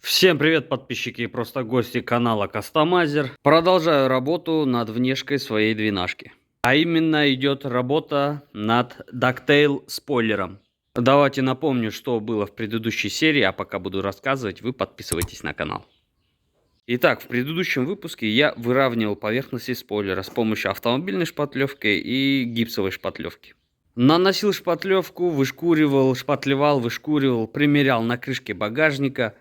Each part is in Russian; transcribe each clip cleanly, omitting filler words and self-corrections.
Всем привет, подписчики и просто гости канала Кастомайзер. Продолжаю работу над внешкой своей двенашки. А именно идет работа над DuckTale спойлером. Давайте напомню, что было в предыдущей серии, а пока буду рассказывать, вы подписывайтесь на канал. Итак, в предыдущем выпуске я выравнивал поверхности спойлера с помощью автомобильной шпатлевки и гипсовой шпатлевки. Наносил шпатлевку, вышкуривал, шпатлевал, вышкуривал, примерял на крышке багажника.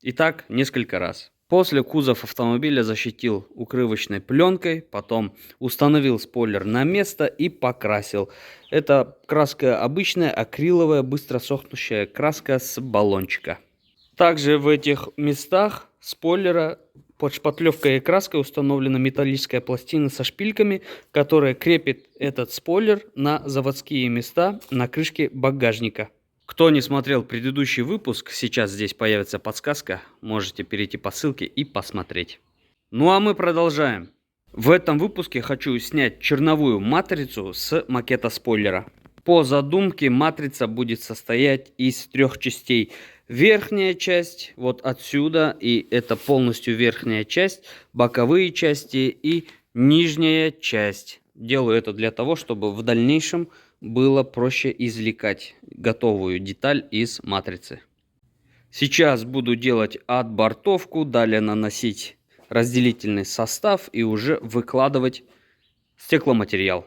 И так несколько раз. После кузов автомобиля защитил укрывочной пленкой, потом установил спойлер на место и покрасил. Это краска обычная, акриловая, быстро сохнущая краска с баллончика. Также в этих местах спойлера под шпатлевкой и краской установлена металлическая пластина со шпильками, которая крепит этот спойлер на заводские места на крышке багажника. Кто не смотрел предыдущий выпуск, сейчас здесь появится подсказка, можете перейти по ссылке и посмотреть. Ну а мы продолжаем. В этом выпуске хочу снять черновую матрицу с макета спойлера. По задумке матрица будет состоять из трех частей. Верхняя часть вот отсюда, и это полностью верхняя часть, боковые части и нижняя часть. Делаю это для того, чтобы в дальнейшем было проще извлекать готовую деталь из матрицы. Сейчас буду делать отбортовку, далее наносить разделительный состав и уже выкладывать стекломатериал.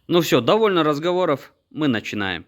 Ну все, довольно разговоров, мы начинаем.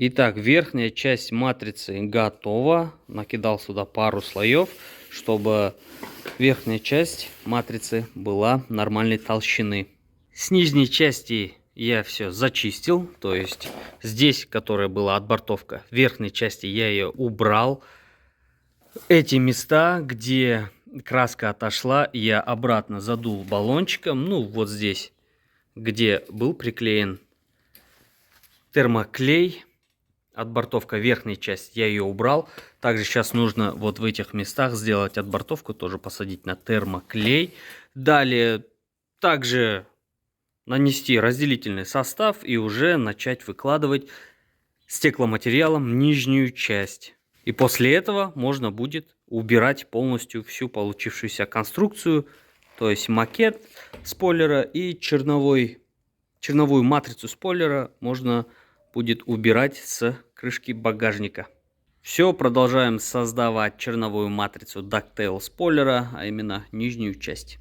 Итак, верхняя часть матрицы готова. Накидал сюда пару слоев, чтобы верхняя часть матрицы была нормальной толщины. С нижней части я все зачистил. То есть здесь, которая была отбортовка, в верхней части я ее убрал. Эти места, где краска отошла, я обратно задул баллончиком. Ну, вот здесь, где был приклеен термоклей, отбортовка, верхняя часть, я ее убрал. Также сейчас нужно вот в этих местах сделать отбортовку, тоже посадить на термоклей. Далее также нанести разделительный состав и уже начать выкладывать стекломатериалом нижнюю часть. И после этого можно будет убирать полностью всю получившуюся конструкцию, то есть макет спойлера и черновую матрицу спойлера можно будет убирать с крышки багажника. Все, продолжаем создавать черновую матрицу Ducktail спойлера, а именно нижнюю часть.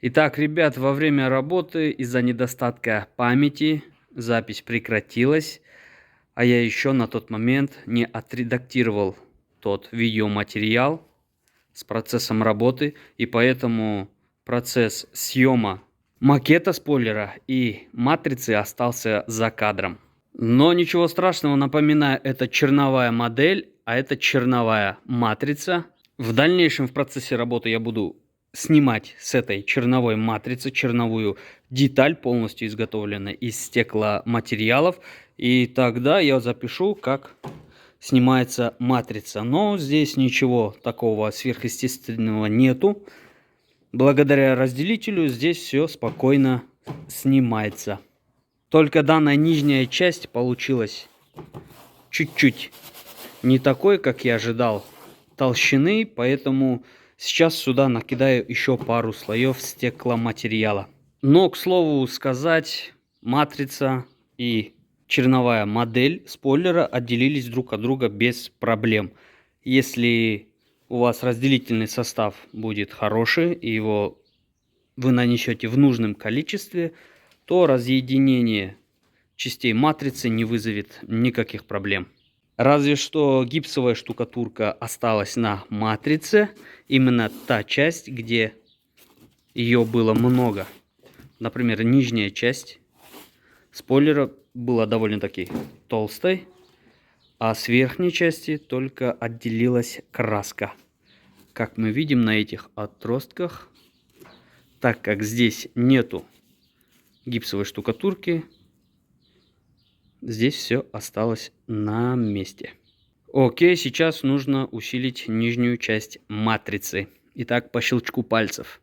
Итак, ребят, во время работы из-за недостатка памяти запись прекратилась, а я еще на тот момент не отредактировал тот видеоматериал с процессом работы, и поэтому процесс съема макета спойлера и матрицы остался за кадром. Но ничего страшного, напоминаю, это черновая модель, а это черновая матрица. В дальнейшем в процессе работы я буду снимать с этой черновой матрицы черновую деталь, полностью изготовленная из стекломатериалов. И тогда я запишу, как снимается матрица. Но здесь ничего такого сверхъестественного нету. Благодаря разделителю здесь все спокойно снимается. Только данная нижняя часть получилась чуть-чуть не такой, как я ожидал, толщины, поэтому сейчас сюда накидаю еще пару слоев стекломатериала. Но, к слову сказать, матрица и черновая модель спойлера отделились друг от друга без проблем. Если у вас разделительный состав будет хороший, и его вы нанесете в нужном количестве, то разъединение частей матрицы не вызовет никаких проблем. Разве что гипсовая штукатурка осталась на матрице, именно та часть, где ее было много. Например, нижняя часть спойлера была довольно-таки толстой, а с верхней части только отделилась краска. Как мы видим на этих отростках, так как здесь нету гипсовой штукатурки, здесь все осталось на месте. Окей, сейчас нужно усилить нижнюю часть матрицы. Итак, по щелчку пальцев.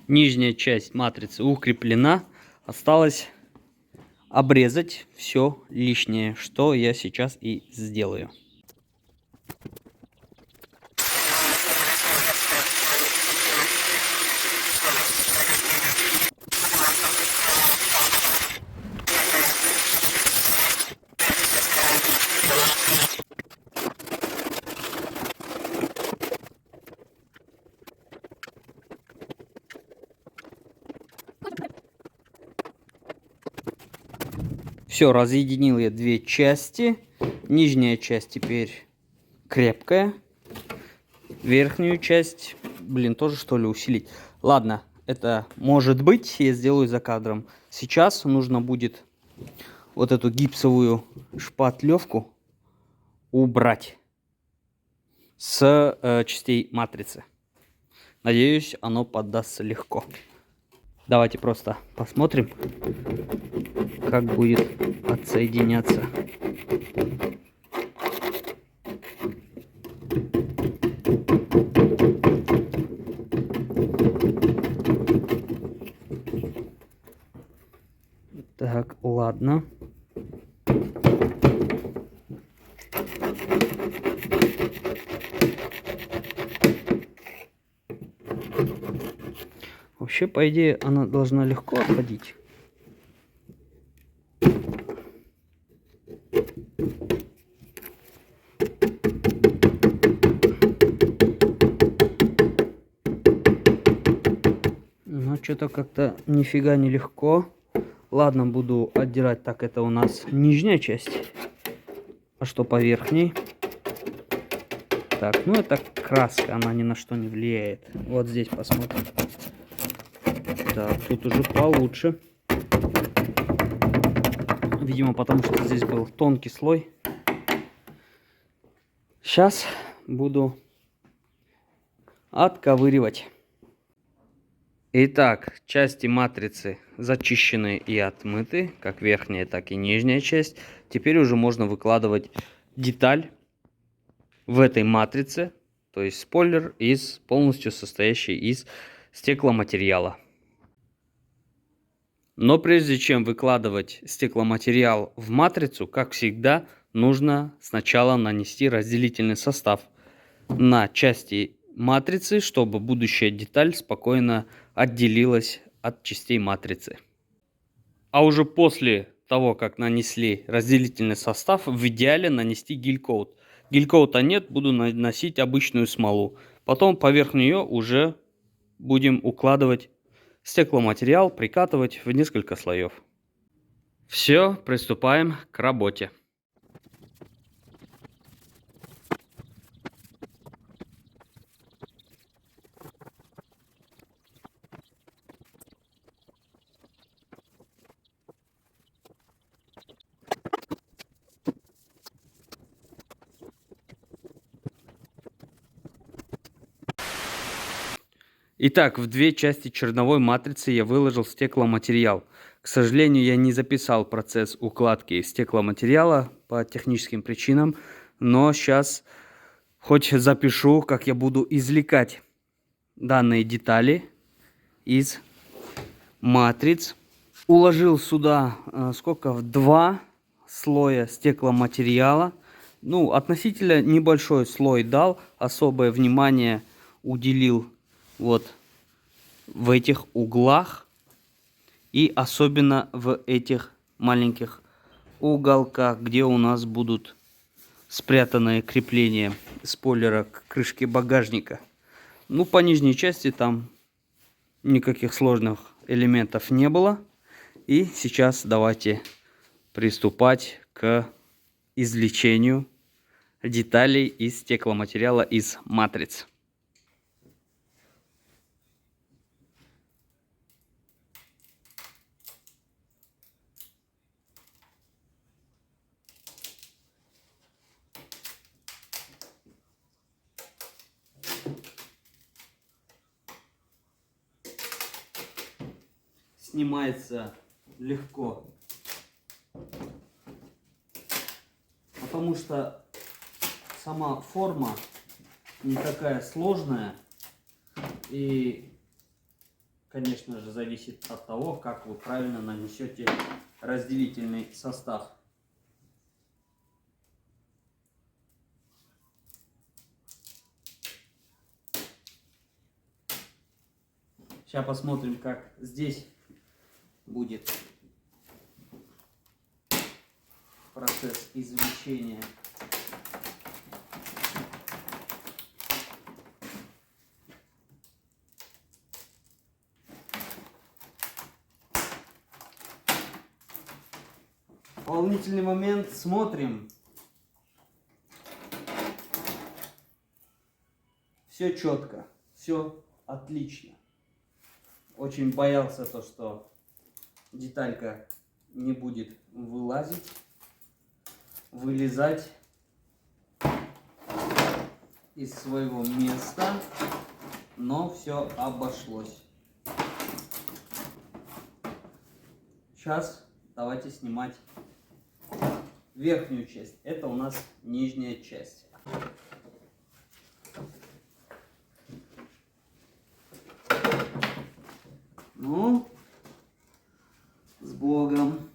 Нижняя часть матрицы укреплена. Осталось обрезать все лишнее, что я сейчас и сделаю. Все, разъединил я две части. Нижняя часть теперь крепкая. Верхнюю часть, блин, тоже что ли усилить? Ладно, это может быть, я сделаю за кадром. Сейчас нужно будет вот эту гипсовую шпатлевку убрать с частей матрицы. Надеюсь, оно поддастся легко. Давайте просто посмотрим, как будет отсоединяться. Так, ладно. Вообще, по идее, она должна легко отходить. Но что-то как-то нифига не легко. Ладно, буду отдирать. Так, это у нас нижняя часть. А что по верхней? Так, ну это краска, она ни на что не влияет. Вот здесь посмотрим. Так, тут уже получше. Видимо, потому что здесь был тонкий слой. Сейчас буду отковыривать. Итак, части матрицы зачищены и отмыты, как верхняя, так и нижняя часть. Теперь уже можно выкладывать деталь в этой матрице, то есть спойлер полностью состоящий из стекломатериала. Но прежде чем выкладывать стекломатериал в матрицу, как всегда, нужно сначала нанести разделительный состав на части матрицы, чтобы будущая деталь спокойно отделилась от частей матрицы. А уже после того, как нанесли разделительный состав, в идеале нанести гель-коат. Гель-коата нет, буду наносить обычную смолу. Потом поверх нее уже будем укладывать стекломатериал, прикатывать в несколько слоев. Все, приступаем к работе. Итак, в две части черновой матрицы я выложил стекломатериал. К сожалению, я не записал процесс укладки стекломатериала по техническим причинам, но сейчас хоть запишу, как я буду извлекать данные детали из матриц. Уложил сюда сколько? Два слоя стекломатериала. Ну, относительно небольшой слой дал, особое внимание уделил вот в этих углах и особенно в этих маленьких уголках, где у нас будут спрятанные крепления спойлера к крышке багажника. Ну, по нижней части там никаких сложных элементов не было. И сейчас давайте приступать к извлечению деталей из стекломатериала из матриц. Снимается легко, потому что сама форма не такая сложная и, конечно же, зависит от того, как вы правильно нанесете разделительный состав. Сейчас посмотрим, как здесь будет процесс извлечения. Волнительный момент, смотрим. Все четко, все отлично. Очень боялся то, что деталька не будет вылезать из своего места, но все обошлось. Сейчас давайте снимать верхнюю часть. Это у нас нижняя часть. Ну, с Богом.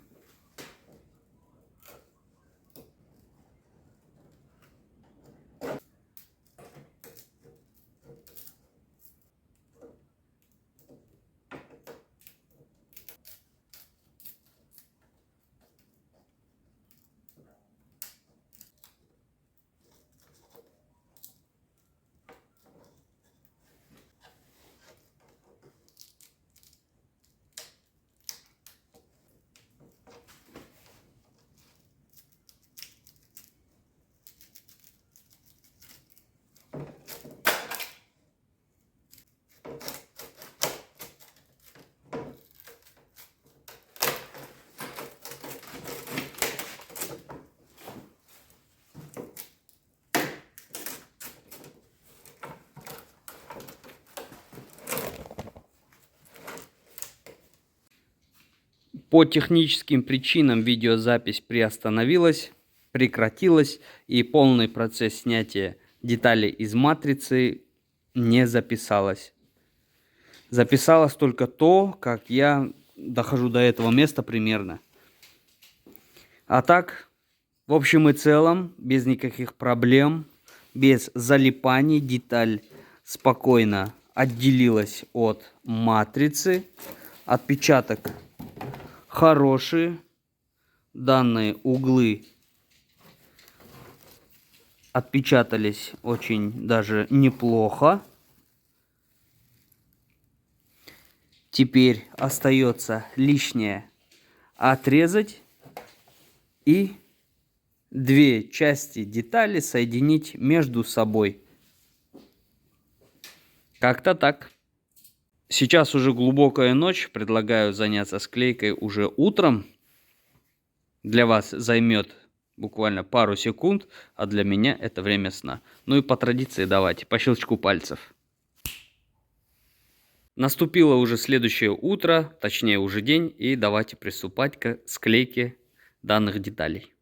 По техническим причинам видеозапись прекратилась, и полный процесс снятия деталей из матрицы не записалось. Записалось только то, как я дохожу до этого места примерно. А так, в общем и целом, без никаких проблем, без залипаний, деталь спокойно отделилась от матрицы. Отпечаток хороший. Данные углы отпечатались очень даже неплохо. Теперь остается лишнее отрезать и две части детали соединить между собой. Как-то так. Сейчас уже глубокая ночь. Предлагаю заняться склейкой уже утром. Для вас займет буквально пару секунд, а для меня это время сна. Ну и по традиции давайте, по щелчку пальцев. Наступило уже следующее утро, точнее уже день, и давайте приступать к склейке данных деталей.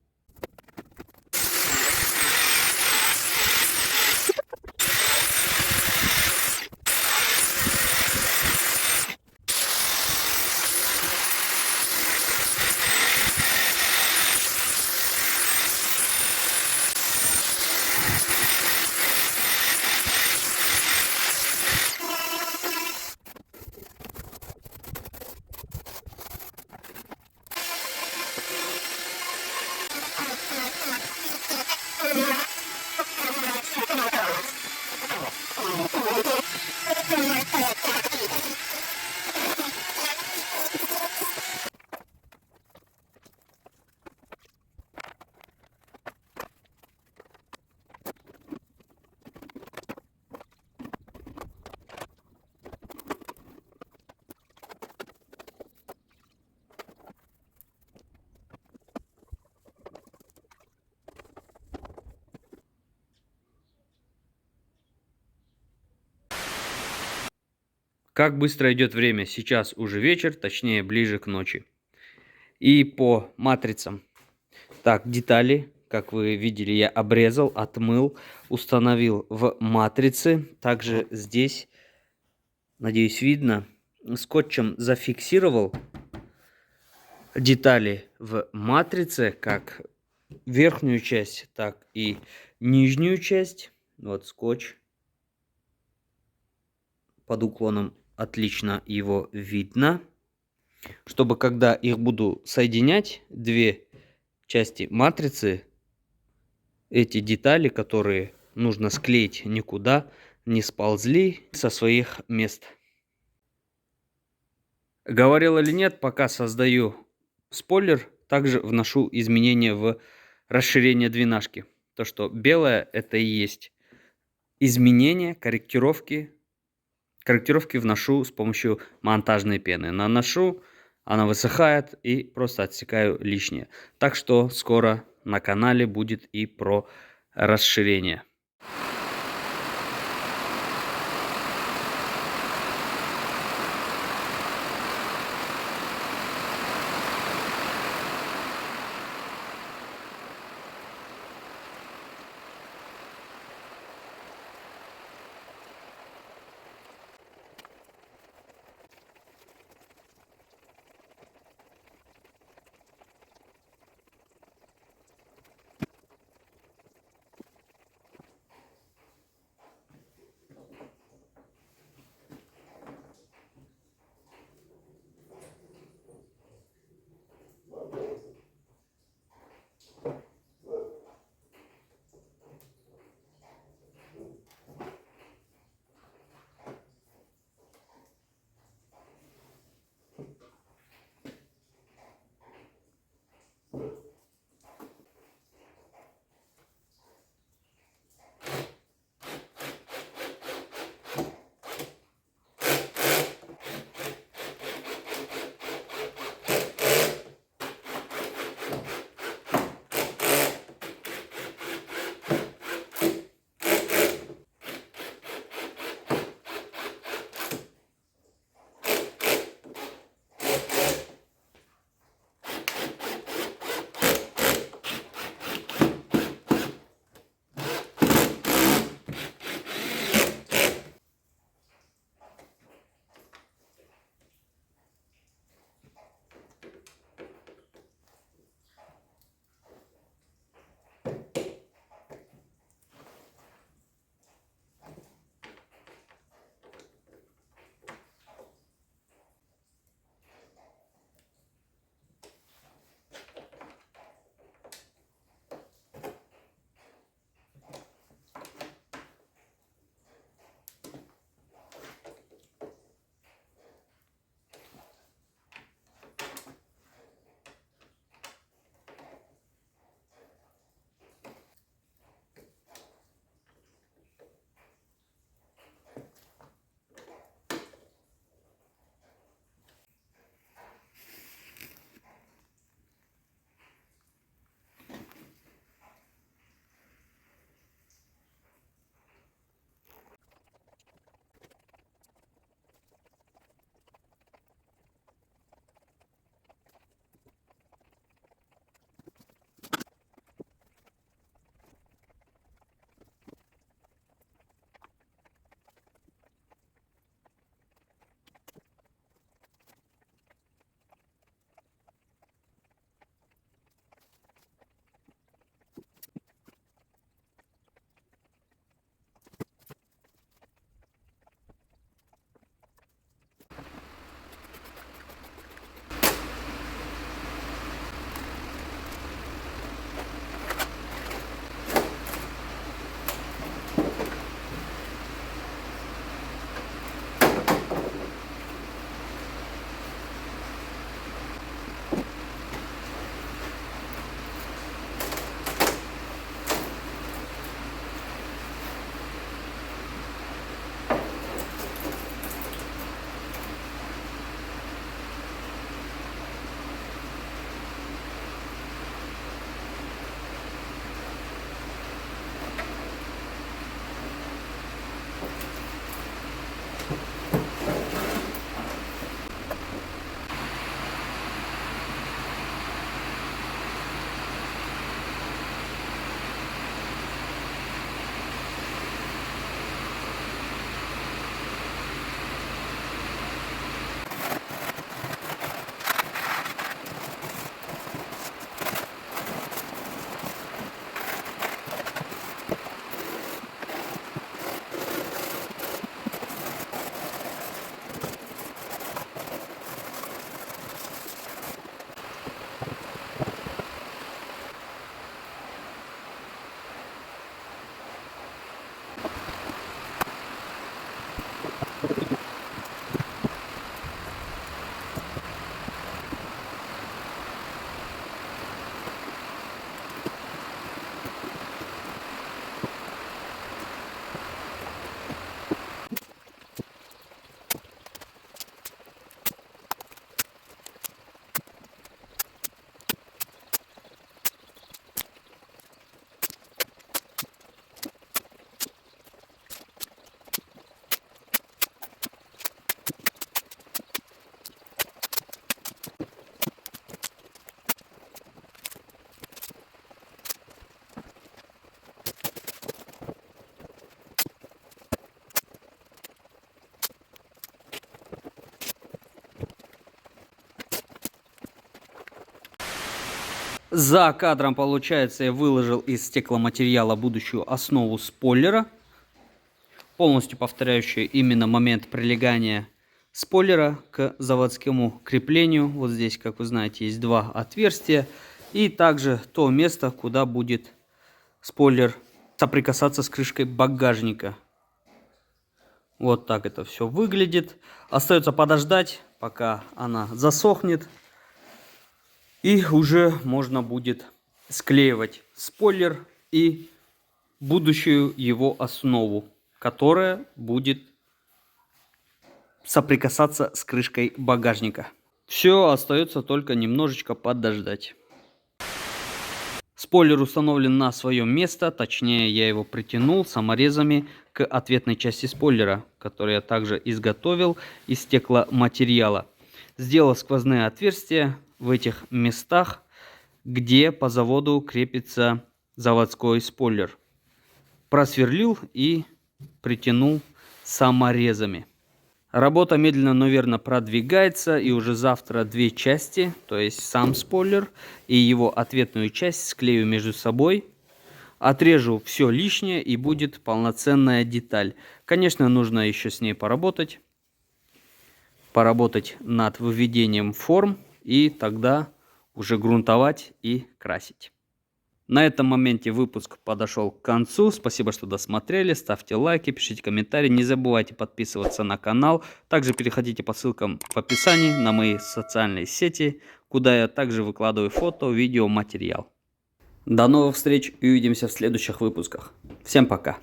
Как быстро идет время, сейчас уже вечер, точнее ближе к ночи. И по матрицам. Так, детали, как вы видели, я обрезал, отмыл, установил в матрице. Также здесь, надеюсь, видно, скотчем зафиксировал детали в матрице, как верхнюю часть, так и нижнюю часть. Вот скотч под уклоном. Отлично его видно, чтобы когда их буду соединять, две части матрицы, эти детали, которые нужно склеить, никуда не сползли со своих мест. Говорил или нет, пока создаю спойлер, также вношу изменения в расширение двенашки. То, что белое, это и есть изменения, корректировки вношу с помощью монтажной пены. Наношу, она высыхает и просто отсекаю лишнее. Так что скоро на канале будет и про расширение. За кадром, получается, я выложил из стекломатериала будущую основу спойлера, полностью повторяющую именно момент прилегания спойлера к заводскому креплению. Вот здесь, как вы знаете, есть два отверстия. И также то место, куда будет спойлер соприкасаться с крышкой багажника. Вот так это все выглядит. Остается подождать, пока она засохнет. И уже можно будет склеивать спойлер и будущую его основу, которая будет соприкасаться с крышкой багажника. Все, остается только немножечко подождать. Спойлер установлен на свое место, точнее я его притянул саморезами к ответной части спойлера, который я также изготовил из стекломатериала. Сделал сквозные отверстия в этих местах, где по заводу крепится заводской спойлер. Просверлил и притянул саморезами. Работа медленно, но верно продвигается, и уже завтра две части, то есть сам спойлер и его ответную часть, склею между собой. Отрежу все лишнее, и будет полноценная деталь. Конечно, нужно еще с ней поработать над выведением форм, и тогда уже грунтовать и красить. На этом моменте выпуск подошел к концу. Спасибо, что досмотрели. Ставьте лайки, пишите комментарии. Не забывайте подписываться на канал. Также переходите по ссылкам в описании на мои социальные сети, куда я также выкладываю фото, видео, материал. До новых встреч и увидимся в следующих выпусках. Всем пока.